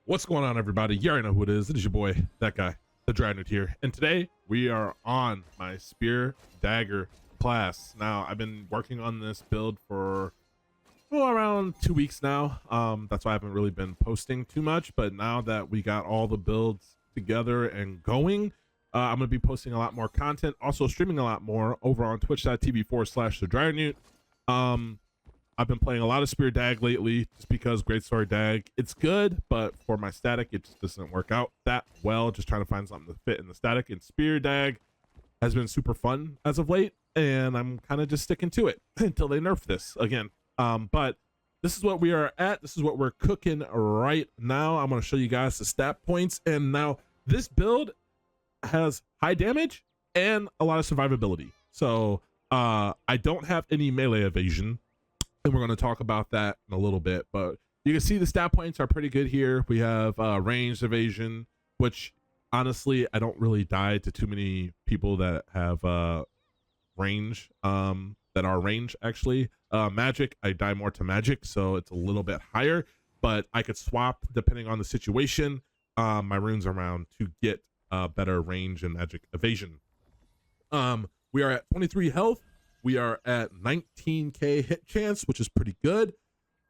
What's going on, everybody? You already know who it is. It is your boy, that guy, the NEWT here. And today we are on my Spear Dagger class. Now, I've been working on this build for around 2 weeks now. That's why I haven't really been posting too much. But now that we got all the builds together and going, I'm going to be posting a lot more content. Also streaming a lot more over on twitch.tv/the NEWT. I've been playing a lot of Spear Dag lately just because Great Sword Dag, it's good, but for my static, it just doesn't work out that well. Just trying to find something to fit in the static, and Spear Dag has been super fun as of late, and I'm kind of just sticking to it until they nerf this again. But this is what we are at. This is what we're cooking right now. I'm going to show you guys the stat points, and now this build has high damage and a lot of survivability. So I don't have any melee evasion, and we're going to talk about that in a little bit, but you can see the stat points are pretty good here. We have ranged evasion, which honestly I don't really die to too many people that have range, that are range actually. Magic, I die more to magic, so it's a little bit higher, but I could swap depending on the situation my runes around to get better range and magic evasion. We are at 23 health. We are at 19k hit chance, which is pretty good.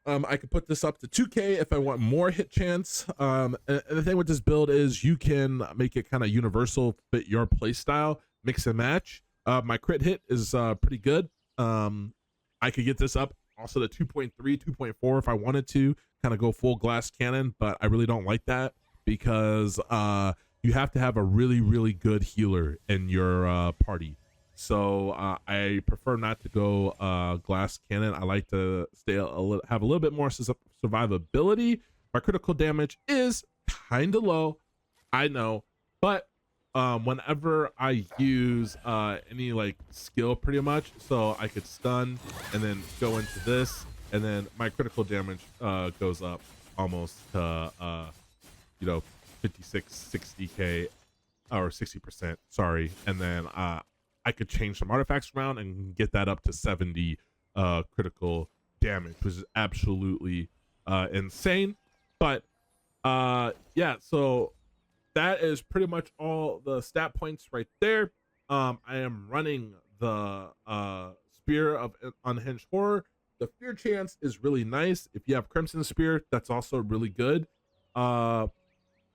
I could put this up to 2k if I want more hit chance. And the thing with this build is you can make it kind of universal, fit your play style, mix and match. My crit hit is pretty good. I could get this up also to 2.3, 2.4 if I wanted to, kind of go full glass cannon, but I really don't like that because you have to have a really, really good healer in your party. So I prefer not to go glass cannon. I like to stay have a little bit more survivability. My critical damage is kind of low, I know, but whenever I use any like skill pretty much, so I could stun and then go into this, and then my critical damage goes up almost to 56, 60k or 60%, sorry, and then I could change some artifacts around and get that up to 70 critical damage, which is absolutely insane. But yeah, so that is pretty much all the stat points right there. I am running the Spear of Unhinged Horror. The fear chance is really nice. If you have Crimson Spear, that's also really good.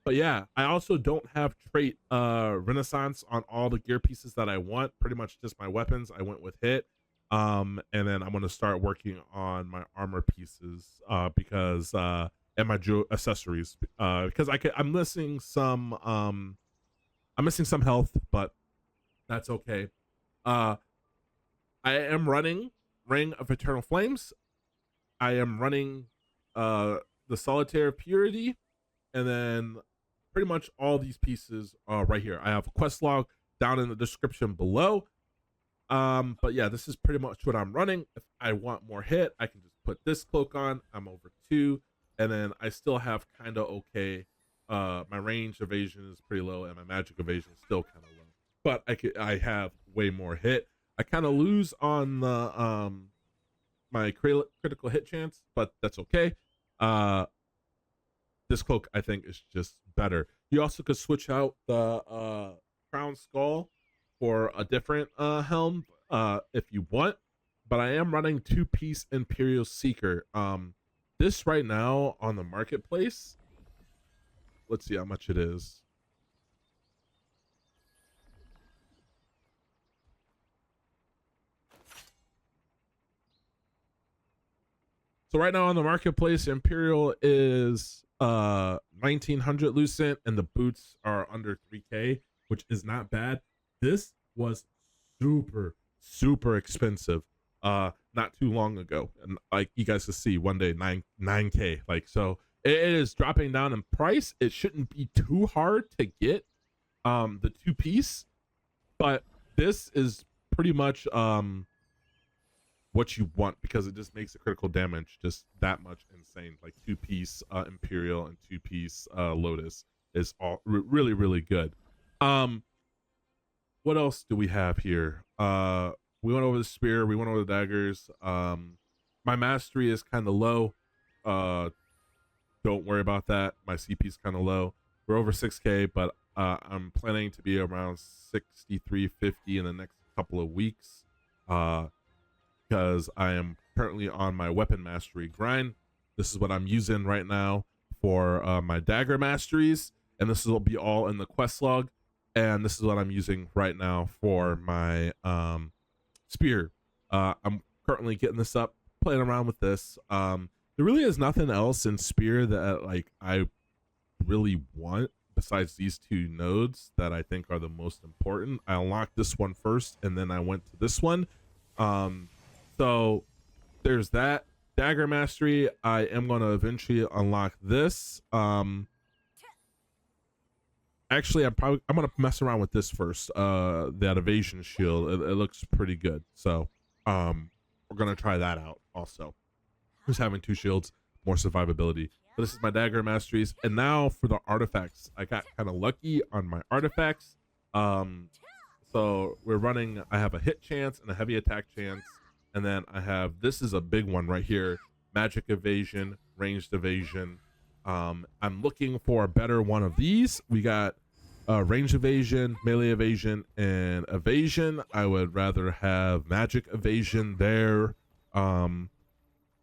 But yeah, I also don't have trait Renaissance on all the gear pieces that I want. Pretty much just my weapons. I went with hit. And then I'm going to start working on my armor pieces because and my accessories because I'm missing some health, but that's okay. I am running Ring of Eternal Flames. I am running the Solitaire Purity, and then pretty much all these pieces right here. I have a quest log down in the description below. But yeah, this is pretty much what I'm running. If I want more hit, I can just put this cloak on. I'm over 2, and then I still have kind of okay. My range evasion is pretty low, and my magic evasion is still kind of low. But I have way more hit. I kind of lose on the my critical hit chance, but that's okay. This cloak I think is just better. You also could switch out the crown skull for a different helm if you want, but I am running 2-piece Imperial Seeker. This right now on the marketplace, let's see how much it is. So right now on the marketplace, Imperial is 1900 lucent, and the boots are under 3k, which is not bad. This was super expensive not too long ago, and like you guys can see, one day 9k, like, so it is dropping down in price. It shouldn't be too hard to get the 2-piece, but this is pretty much what you want because it just makes the critical damage just that much insane. Like 2-piece Imperial and 2-piece Lotus is all really good. What else do we have here? We went over the spear, we went over the daggers. My mastery is kind of low. don't worry about that. My CP is kind of low. We're over 6K, but I'm planning to be around 6350 in the next couple of weeks, because I am currently on my weapon mastery grind. This is what I'm using right now for my dagger masteries, and this will be all in the quest log. And this is what I'm using right now for my spear. I'm currently getting this up, playing around with this. There really is nothing else in spear that like I really want besides these two nodes that I think are the most important. I unlocked this one first, and then I went to this one. So there's that. Dagger mastery, I am going to eventually unlock this. Actually, I'm going to mess around with this first. That evasion shield, it looks pretty good. So we're going to try that out also. Just having two shields, more survivability. So this is my dagger masteries. And now for the artifacts, I got kind of lucky on my artifacts. So we're running, I have a hit chance and a heavy attack chance. And then I have, this is a big one right here, magic evasion, ranged evasion. I'm looking for a better one of these. We got range evasion, melee evasion, and evasion. I would rather have magic evasion there,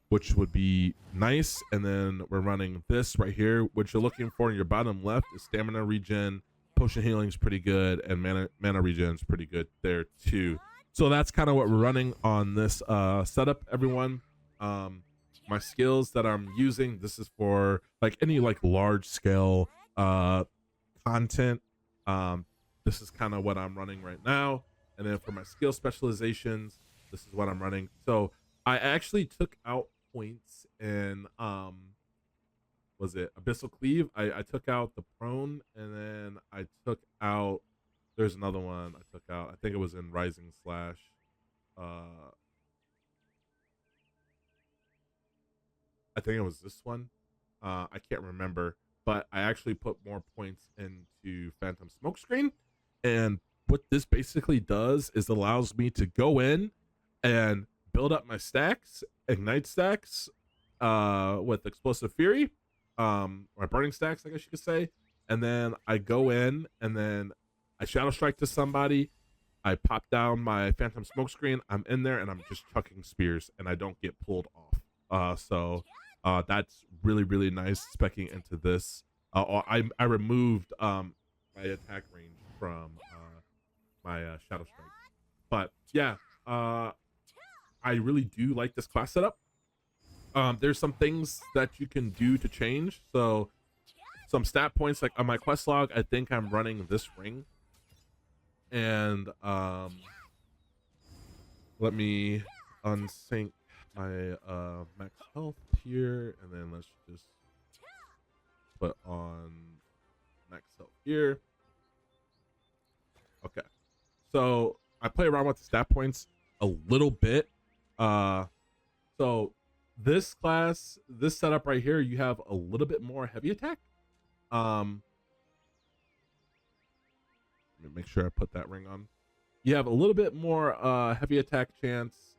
which would be nice. And then we're running this right here. What you're looking for in your bottom left is stamina regen, potion healing is pretty good, and mana regen is pretty good there too. So that's kind of what we're running on this setup, everyone. My skills that I'm using, this is for like any like large scale content. This is kind of what I'm running right now. And then for my skill specializations, this is what I'm running. So I actually took out points in was it Abyssal Cleave? I took out the prone, and then I took out, there's another one I took out. I think it was in Ryzen slash I think it was this one. I can't remember, but I actually put more points into Phantom Smokescreen. And what this basically does is allows me to go in and build up my stacks, ignite stacks, with Explosive Fury, or burning stacks, I guess you could say. And then I go in and then I Shadow Strike to somebody. I pop down my Phantom Smokescreen. I'm in there and I'm just chucking spears and I don't get pulled off. So that's really, really nice speccing into this. I removed my attack range from my Shadow Strike. But yeah, I really do like this class setup. There's some things that you can do to change. So some stat points, like on my quest log, I think I'm running this ring. And let me unsync my max health here, and then let's just put on max health here. Okay, so I play around with the stat points a little bit. So this class, this setup right here, you have a little bit more heavy attack. Let me make sure I put that ring on. You have a little bit more heavy attack chance,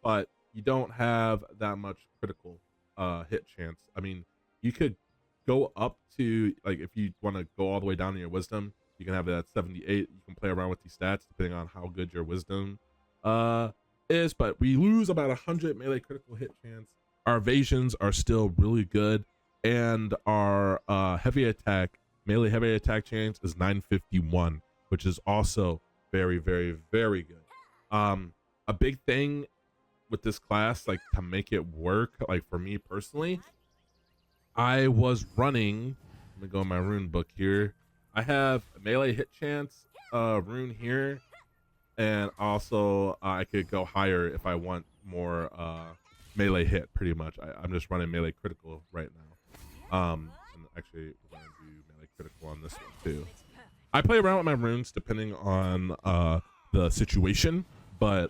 but you don't have that much critical hit chance. I mean, you could go up to, like, if you want to go all the way down to your wisdom, you can have it at 78. You can play around with these stats depending on how good your wisdom is, but we lose about 100 melee critical hit chance. Our evasions are still really good, and our heavy attack, melee heavy attack chance is 951, which is also very, very, very good. A big thing with this class, like to make it work, like for me personally, I was running, let me go in my rune book here. I have a melee hit chance rune here, and also I could go higher if I want more melee hit. Pretty much I'm just running melee critical right now. And actually we're gonna do melee critical on this one too. I play around with my runes depending on the situation, but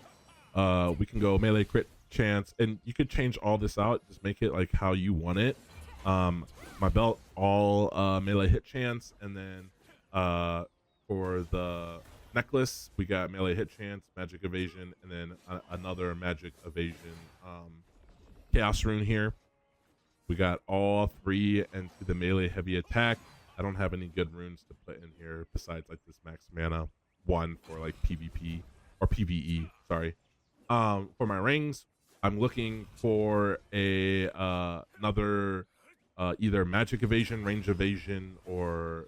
we can go melee crit chance, and you could change all this out, just make it like how you want it. My belt all melee hit chance, and then for the necklace we got melee hit chance, magic evasion, and then another magic evasion chaos rune here. We got all 3 into the melee heavy attack. I don't have any good runes to put in here besides like this max mana 1 for like PvP or PvE, sorry. For my rings, I'm looking for a another either magic evasion, range evasion, or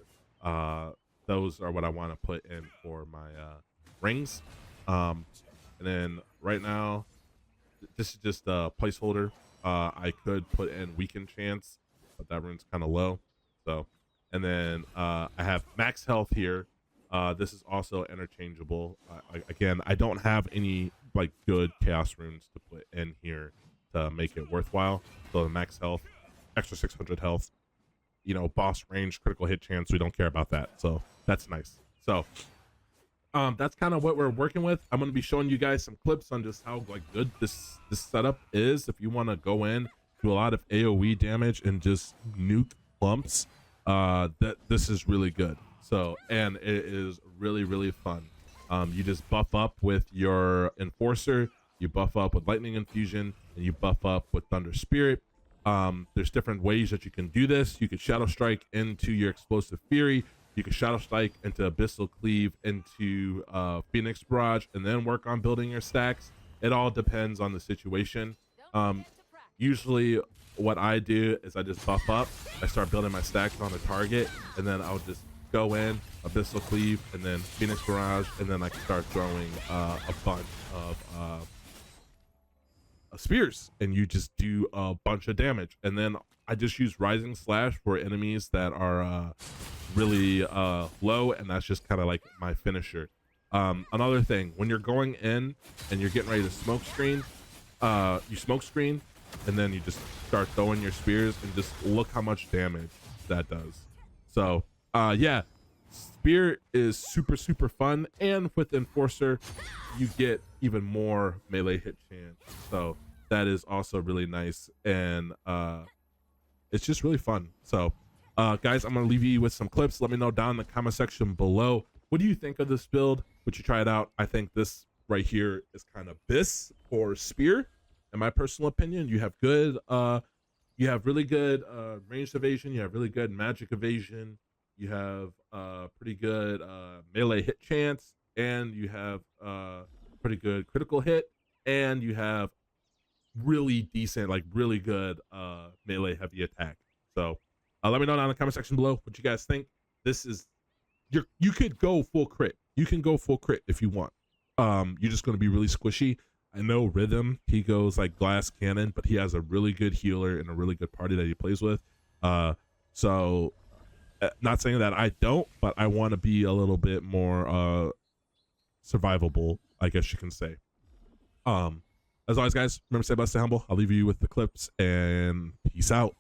those are what I want to put in for my rings. And then right now, this is just a placeholder. I could put in weaken chance, but that rune's kind of low. So, and then I have max health here. This is also interchangeable. Again, I don't have any like good chaos runes to put in here to make it worthwhile. So the max health, extra 600 health, you know, boss range, critical hit chance, we don't care about that. So that's nice. So that's kind of what we're working with. I'm going to be showing you guys some clips on just how like good this setup is. If you want to go in, do a lot of AoE damage and just nuke clumps, that this is really good. So, and it is really fun. You just buff up with your enforcer, you buff up with lightning infusion, and you buff up with thunder spirit. There's different ways that you can do this. You could shadow strike into your explosive fury. You can shadow strike into abyssal cleave into phoenix barrage, and then work on building your stacks. It all depends on the situation. Usually what I do is I just buff up, I start building my stacks on a target, and then I'll just go in abyssal cleave and then phoenix barrage, and then I can start throwing a bunch of spears, and you just do a bunch of damage. And then I just use rising slash for enemies that are really low, and that's just kind of like my finisher. Another thing, when you're going in and you're getting ready to smoke screen, you smoke screen and then you just start throwing your spears, and just look how much damage that does. So yeah, spear is super fun, and with enforcer you get even more melee hit chance, so that is also really nice, and it's just really fun. So guys, I'm gonna leave you with some clips. Let me know down in the comment section below, what do you think of this build? Would you try it out? I think this right here is kind of bis for spear, in my personal opinion. You have good you have really good ranged evasion, you have really good magic evasion, you have pretty good melee hit chance, and you have pretty good critical hit, and you have really decent, like really good melee heavy attack. So let me know down in the comment section below what you guys think. This is you could go full crit. You can go full crit if you want. You're just going to be really squishy. I know Rhythm, he goes like glass cannon, but he has a really good healer and a really good party that he plays with. So not saying that I don't, but I want to be a little bit more survivable, I guess you can say. As always, guys, remember to stay blessed, stay humble. I'll leave you with the clips, and peace out.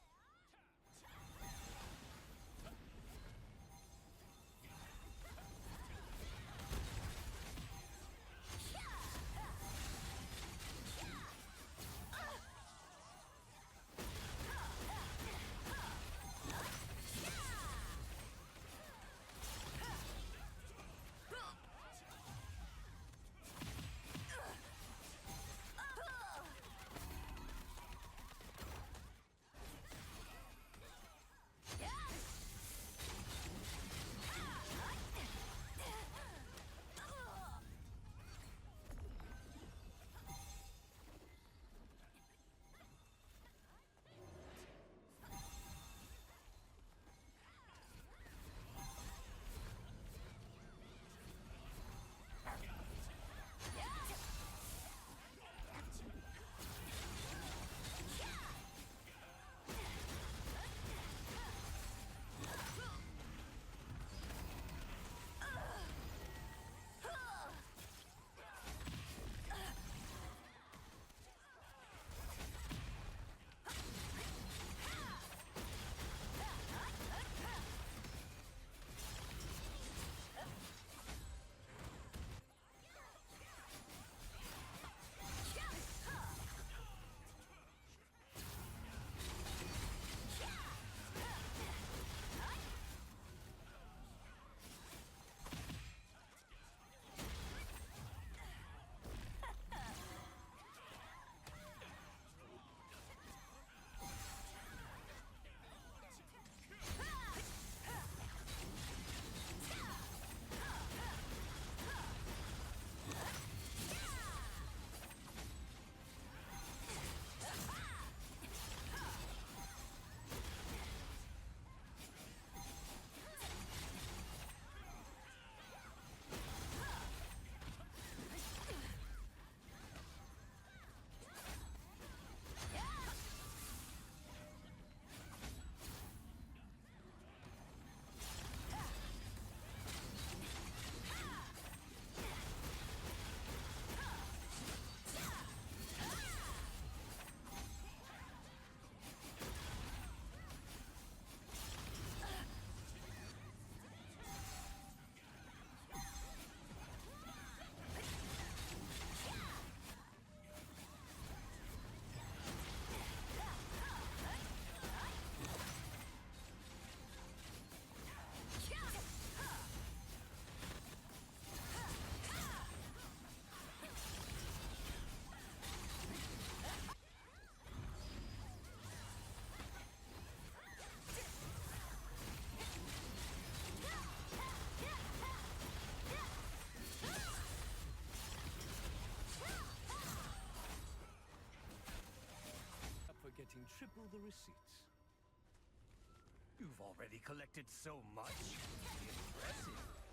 triple the receipts. You've already collected so much. Impressive.